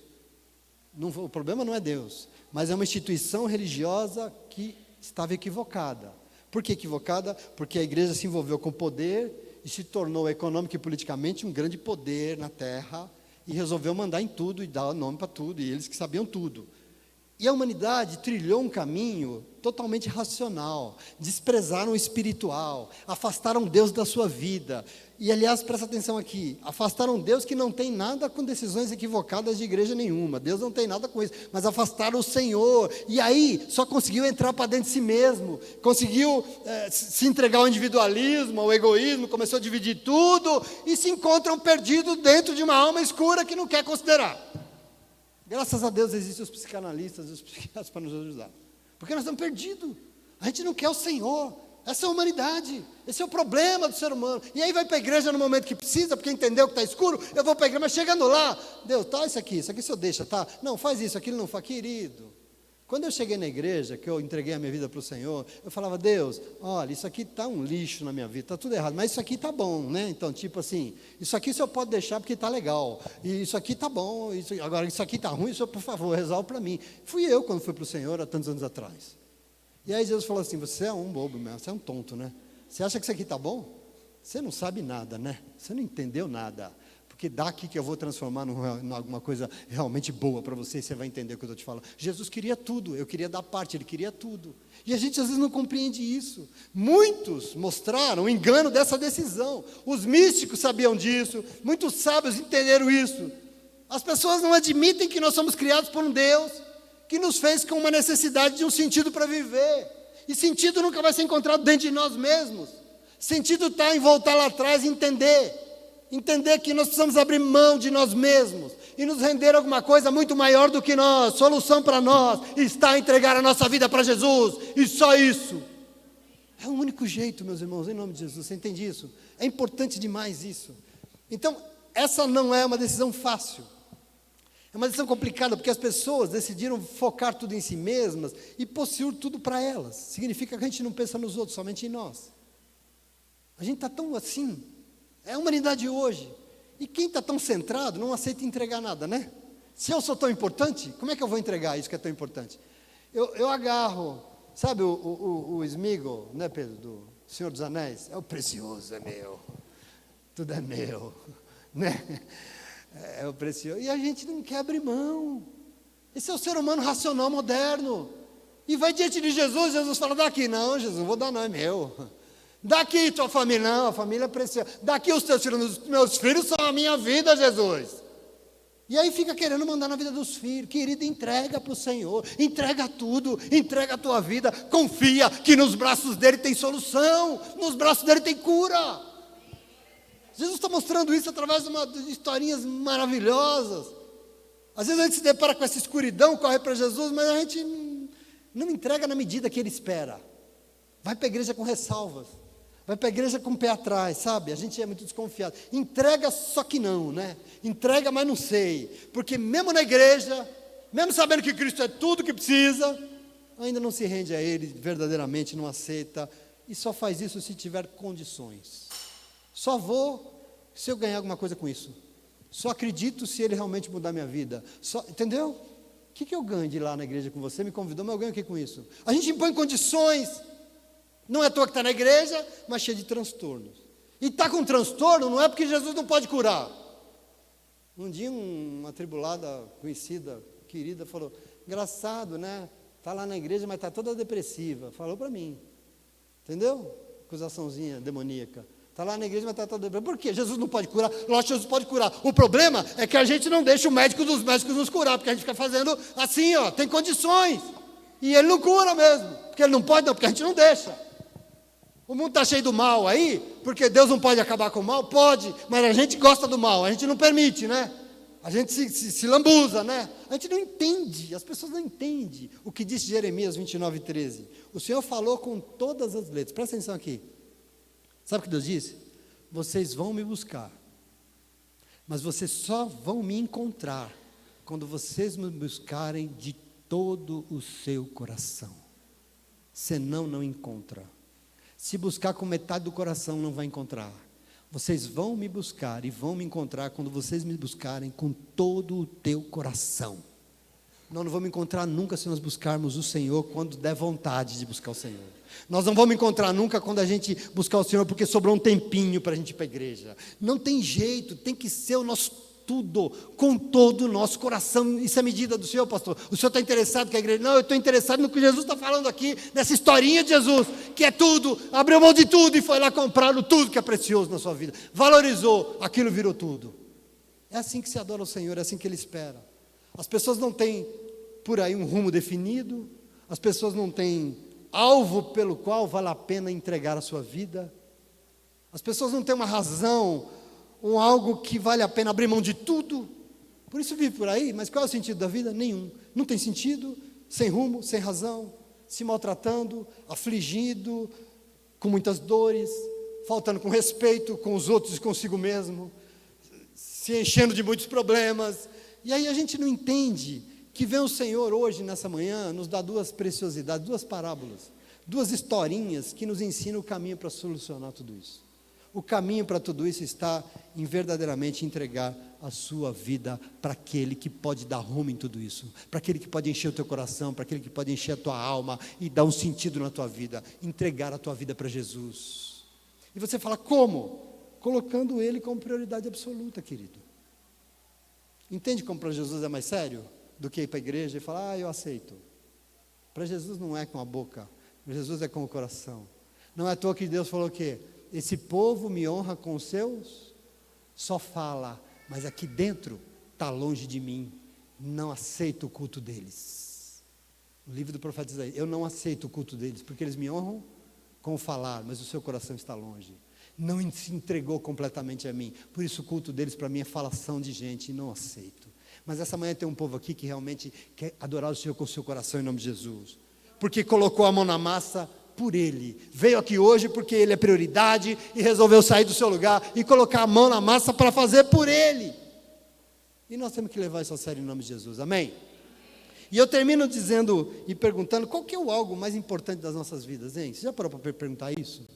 O problema não é Deus, mas é uma instituição religiosa que estava equivocada. Por que equivocada? Porque a igreja se envolveu com poder e se tornou econômica e politicamente um grande poder na terra e resolveu mandar em tudo e dar nome para tudo, e eles que sabiam tudo. E a humanidade trilhou um caminho totalmente racional, desprezaram o espiritual, afastaram Deus da sua vida. E aliás, presta atenção aqui, afastaram Deus que não tem nada com decisões equivocadas de igreja nenhuma, Deus não tem nada com isso, mas afastaram o Senhor, e aí só conseguiu entrar para dentro de si mesmo, conseguiu se entregar ao individualismo, ao egoísmo, começou a dividir tudo, e se encontram perdidos dentro de uma alma escura que não quer considerar. Graças a Deus existem os psicanalistas e os psiquiatras para nos ajudar. Porque nós estamos perdidos. A gente não quer o Senhor. Essa é a humanidade. Esse é o problema do ser humano. E aí vai para a igreja no momento que precisa, porque entendeu que está escuro, eu vou para a igreja, mas chegando lá, Deus, tá, isso aqui o senhor deixa, tá? Não, faz isso, aquilo não faz, querido. Quando eu cheguei na igreja, que eu entreguei a minha vida para o Senhor, eu falava, Deus, olha, isso aqui está um lixo na minha vida, está tudo errado, mas isso aqui está bom, né? Então, tipo assim, isso aqui o senhor pode deixar porque está legal, e isso aqui está bom, agora isso aqui está ruim, o senhor, por favor, resolve para mim. Fui eu quando fui para o Senhor, há tantos anos atrás. E aí Jesus falou assim, você é um bobo mesmo, você é um tonto, né? Você acha que isso aqui está bom? Você não sabe nada, né? Você não entendeu nada. Porque daqui que eu vou transformar em alguma coisa realmente boa para você, você vai entender o que eu estou te falando. Jesus queria tudo, eu queria dar parte, Ele queria tudo. E a gente às vezes não compreende isso. Muitos mostraram o engano dessa decisão. Os místicos sabiam disso, muitos sábios entenderam isso. As pessoas não admitem que nós somos criados por um Deus que nos fez com uma necessidade de um sentido para viver. E sentido nunca vai ser encontrado dentro de nós mesmos. Sentido está em voltar lá atrás e entender que nós precisamos abrir mão de nós mesmos e nos render a alguma coisa muito maior do que nós. Solução para nós está a entregar a nossa vida para Jesus, e só isso. É o único jeito, meus irmãos, em nome de Jesus. Você entende isso? É importante demais isso. Então, essa não é uma decisão fácil. É uma decisão complicada, porque as pessoas decidiram focar tudo em si mesmas e possuir tudo para elas. Significa que a gente não pensa nos outros, somente em nós. A gente está tão assim, é a humanidade hoje. E quem está tão centrado não aceita entregar nada, né? Se eu sou tão importante, como é que eu vou entregar isso que é tão importante? Eu agarro, sabe o Sméagol, né, Pedro, do Senhor dos Anéis? É o precioso, é meu. Tudo é meu, né? É o precioso. E a gente não quer abrir mão. Esse é o ser humano racional moderno. E vai diante de Jesus, Jesus fala, daqui, não, Jesus, não vou dar não, é meu. Daqui tua família, não, a família é preciosa. Daqui os teus filhos, meus filhos são a minha vida, Jesus. E aí fica querendo mandar na vida dos filhos. Querido, entrega para o Senhor, entrega tudo, entrega a tua vida. Confia que nos braços dele tem solução, nos braços dele tem cura. Jesus está mostrando isso através de historinhas maravilhosas. Às vezes a gente se depara com essa escuridão, corre para Jesus, mas a gente não entrega na medida que ele espera. Vai para a igreja com ressalvas. Vai para a igreja com o pé atrás, sabe? A gente é muito desconfiado. Entrega, só que não, né? Entrega, mas não sei. Porque mesmo na igreja, mesmo sabendo que Cristo é tudo que precisa, ainda não se rende a Ele verdadeiramente, não aceita. E só faz isso se tiver condições. Só vou se eu ganhar alguma coisa com isso. Só acredito se Ele realmente mudar minha vida. Entendeu? O que eu ganho de ir lá na igreja com você? Me convidou, mas eu ganho o que com isso? A gente impõe condições. Não é à toa que está na igreja, mas cheio de transtornos. E está com transtorno não é porque Jesus não pode curar. Um dia uma atribulada, conhecida, querida, falou, engraçado, né? Está lá na igreja, mas está toda depressiva. Falou para mim. Entendeu? Acusaçãozinha demoníaca. Está lá na igreja, mas está toda depressiva. Por quê? Jesus não pode curar? Lógico que Jesus pode curar. O problema é que a gente não deixa o médico dos médicos nos curar, porque a gente fica fazendo assim, ó, tem condições. E ele não cura mesmo. Porque ele não pode, não, porque a gente não deixa. O mundo está cheio do mal aí, porque Deus não pode acabar com o mal? Pode, mas a gente gosta do mal, a gente não permite, né? A gente se lambuza, né? A gente não entende, as pessoas não entendem o que disse Jeremias 29:13. O Senhor falou com todas as letras, presta atenção aqui. Sabe o que Deus disse? Vocês vão me buscar, mas vocês só vão me encontrar quando vocês me buscarem de todo o seu coração. Senão não encontra. Se buscar com metade do coração, não vai encontrar. Vocês vão me buscar e vão me encontrar quando vocês me buscarem com todo o teu coração. Nós não vamos encontrar nunca se nós buscarmos o Senhor quando der vontade de buscar o Senhor. Nós não vamos encontrar nunca quando a gente buscar o Senhor porque sobrou um tempinho para a gente ir para a igreja. Não tem jeito, tem que ser o nosso tudo, com todo o nosso coração. Isso é medida do Senhor, pastor. O Senhor está interessado com a igreja? Não, eu estou interessado no que Jesus está falando aqui, nessa historinha de Jesus, que é tudo, abriu mão de tudo e foi lá comprar tudo que é precioso na sua vida. Valorizou, aquilo virou tudo. É assim que se adora o Senhor, é assim que Ele espera. As pessoas não têm por aí um rumo definido, as pessoas não têm alvo pelo qual vale a pena entregar a sua vida, as pessoas não têm uma razão, ou algo que vale a pena abrir mão de tudo, por isso vive por aí, mas qual é o sentido da vida? Nenhum, não tem sentido, sem rumo, sem razão, se maltratando, afligido, com muitas dores, faltando com respeito com os outros e consigo mesmo, se enchendo de muitos problemas, e aí a gente não entende que vem o Senhor hoje, nessa manhã, nos dá duas preciosidades, duas parábolas, duas historinhas que nos ensinam o caminho para solucionar tudo isso. O caminho para tudo isso está em verdadeiramente entregar a sua vida para aquele que pode dar rumo em tudo isso, para aquele que pode encher o teu coração, para aquele que pode encher a tua alma e dar um sentido na tua vida, entregar a tua vida para Jesus. E você fala, como? Colocando Ele como prioridade absoluta, querido. Entende como para Jesus é mais sério do que ir para a igreja e falar, eu aceito. Para Jesus não é com a boca, para Jesus é com o coração. Não é à toa que Deus falou o quê? Esse povo me honra com os seus, só fala, mas aqui dentro está longe de mim, não aceito o culto deles. O livro do profeta Isaías, eu não aceito o culto deles, porque eles me honram com o falar, mas o seu coração está longe. Não se entregou completamente a mim, por isso o culto deles para mim é falação de gente, e não aceito. Mas essa manhã tem um povo aqui que realmente quer adorar o Senhor com o seu coração em nome de Jesus, porque colocou a mão na massa por Ele, veio aqui hoje porque Ele é prioridade e resolveu sair do seu lugar e colocar a mão na massa para fazer por Ele. E nós temos que levar isso a sério em nome de Jesus, amém? E eu termino dizendo e perguntando, qual que é o algo mais importante das nossas vidas, hein? Você já parou para perguntar isso?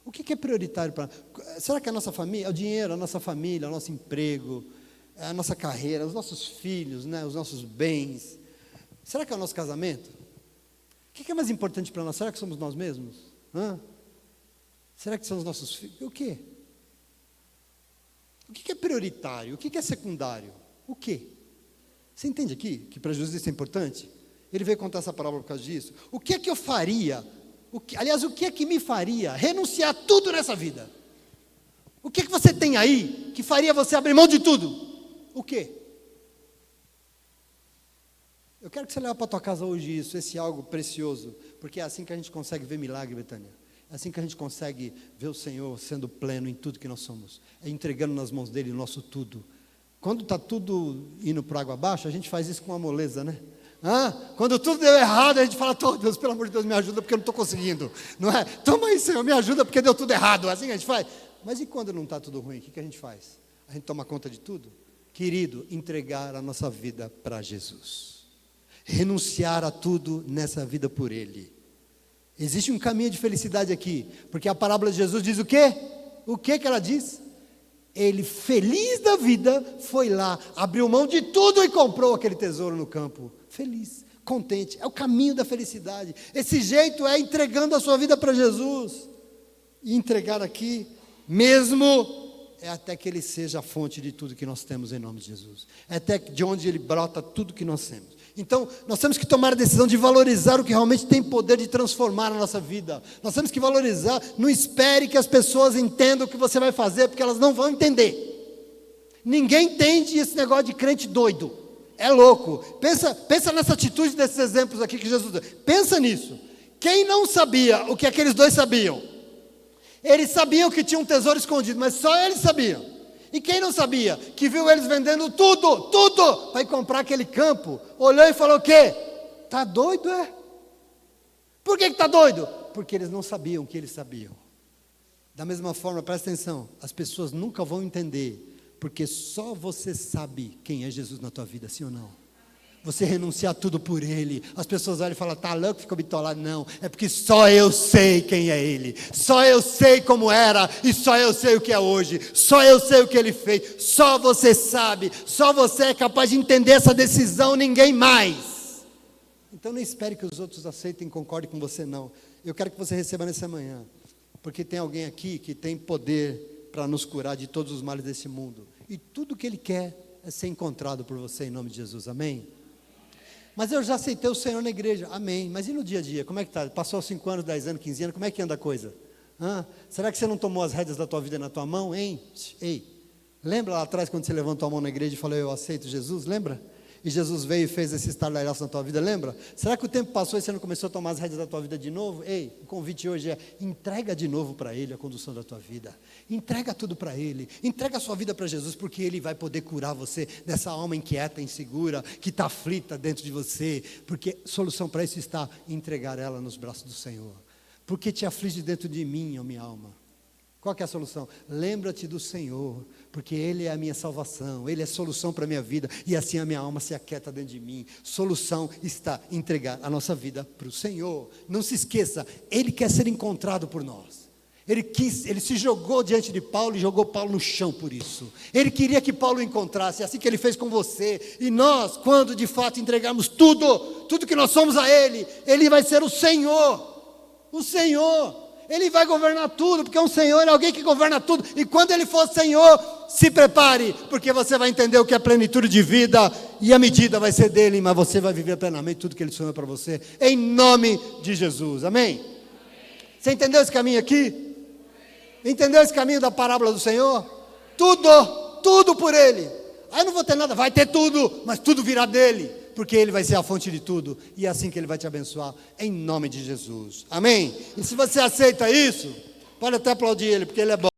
O que é prioritário para... Será que a nossa família, é o dinheiro, a nossa família, o nosso emprego, a nossa carreira, os nossos filhos, né, os nossos bens? Será que é o nosso casamento? O que é mais importante para nós? Será que somos nós mesmos? Será que são os nossos filhos? O quê? O que é prioritário? O que é secundário? O quê? Você entende aqui que para Jesus isso é importante? Ele veio contar essa parábola por causa disso. O que é que eu faria? O que é que me faria renunciar tudo nessa vida? O que é que você tem aí que faria você abrir mão de tudo? O quê? Eu quero que você leve para a tua casa hoje isso, esse algo precioso, porque é assim que a gente consegue ver milagre, Betânia. É assim que a gente consegue ver o Senhor sendo pleno em tudo que nós somos. É entregando nas mãos dele o nosso tudo. Quando está tudo indo para água abaixo, a gente faz isso com uma moleza, né? Quando tudo deu errado, a gente fala, Deus, pelo amor de Deus, me ajuda porque eu não estou conseguindo. Não é? Toma aí, Senhor, me ajuda porque deu tudo errado. Assim a gente faz. Mas e quando não está tudo ruim, o que a gente faz? A gente toma conta de tudo? Querido, entregar a nossa vida para Jesus. Renunciar a tudo nessa vida por Ele. Existe um caminho de felicidade aqui, porque a parábola de Jesus diz o quê? O que ela diz? Ele, feliz da vida, foi lá, abriu mão de tudo e comprou aquele tesouro no campo. Feliz, contente, é o caminho da felicidade. Esse jeito é entregando a sua vida para Jesus. E entregar aqui, mesmo, é até que Ele seja a fonte de tudo que nós temos em nome de Jesus. É até de onde Ele brota tudo que nós temos. Então, nós temos que tomar a decisão de valorizar o que realmente tem poder de transformar a nossa vida. Nós temos que valorizar, não espere que as pessoas entendam o que você vai fazer, porque elas não vão entender. Ninguém entende esse negócio de crente doido. É louco. Pensa nessa atitude desses exemplos aqui que Jesus deu. Pensa nisso. Quem não sabia o que aqueles dois sabiam? Eles sabiam que tinha um tesouro escondido, mas só eles sabiam. E quem não sabia, que viu eles vendendo tudo, para ir comprar aquele campo, olhou e falou o quê? Está doido, é? Por que está doido? Porque eles não sabiam o que eles sabiam. Da mesma forma, presta atenção, as pessoas nunca vão entender, porque só você sabe quem é Jesus na tua vida, sim ou não? Você renunciar tudo por Ele, as pessoas olham e falam, tá louco, ficou bitolado. Não, é porque só eu sei quem é Ele, só eu sei como era, e só eu sei o que é hoje, só eu sei o que Ele fez, só você sabe, só você é capaz de entender essa decisão, ninguém mais. Então não espere que os outros aceitem e concordem com você, não. Eu quero que você receba nessa manhã, porque tem alguém aqui que tem poder para nos curar de todos os males desse mundo, e tudo que Ele quer é ser encontrado por você em nome de Jesus, amém? Mas eu já aceitei o Senhor na igreja, amém, mas e no dia a dia, como é que está? Passou 5 anos, 10 anos, 15 anos, como é que anda a coisa? Será que você não tomou as rédeas da tua vida na tua mão, hein? Ei, lembra lá atrás quando você levantou a mão na igreja e falou, eu aceito Jesus, lembra? E Jesus veio e fez esse estardalhaço na tua vida, lembra? Será que o tempo passou e você não começou a tomar as rédeas da tua vida de novo? Ei, o convite hoje é, entrega de novo para Ele a condução da tua vida, entrega tudo para Ele, entrega a sua vida para Jesus, porque Ele vai poder curar você dessa alma inquieta, insegura, que está aflita dentro de você, porque a solução para isso está em entregar ela nos braços do Senhor. Porque te aflige dentro de mim, ó minha alma? Qual que é a solução? Lembra-te do Senhor, porque Ele é a minha salvação, Ele é a solução para a minha vida, e assim a minha alma se aquieta dentro de mim. Solução está em entregar a nossa vida para o Senhor. Não se esqueça, Ele quer ser encontrado por nós. Ele se jogou diante de Paulo e jogou Paulo no chão por isso. Ele queria que Paulo o encontrasse, é assim que Ele fez com você. E nós, quando de fato entregarmos tudo que nós somos a Ele, Ele vai ser o Senhor. O Senhor. Ele vai governar tudo, porque um Senhor é alguém que governa tudo. E quando Ele for Senhor, se prepare, porque você vai entender o que é plenitude de vida, e a medida vai ser dele, mas você vai viver plenamente tudo que Ele sonhou para você, em nome de Jesus, amém? Você entendeu esse caminho aqui? Entendeu esse caminho da parábola do Senhor? Tudo por Ele. Aí eu não vou ter nada, vai ter tudo, mas tudo virá dele, porque Ele vai ser a fonte de tudo, e é assim que Ele vai te abençoar, em nome de Jesus, amém? E se você aceita isso, pode até aplaudir Ele, porque Ele é bom.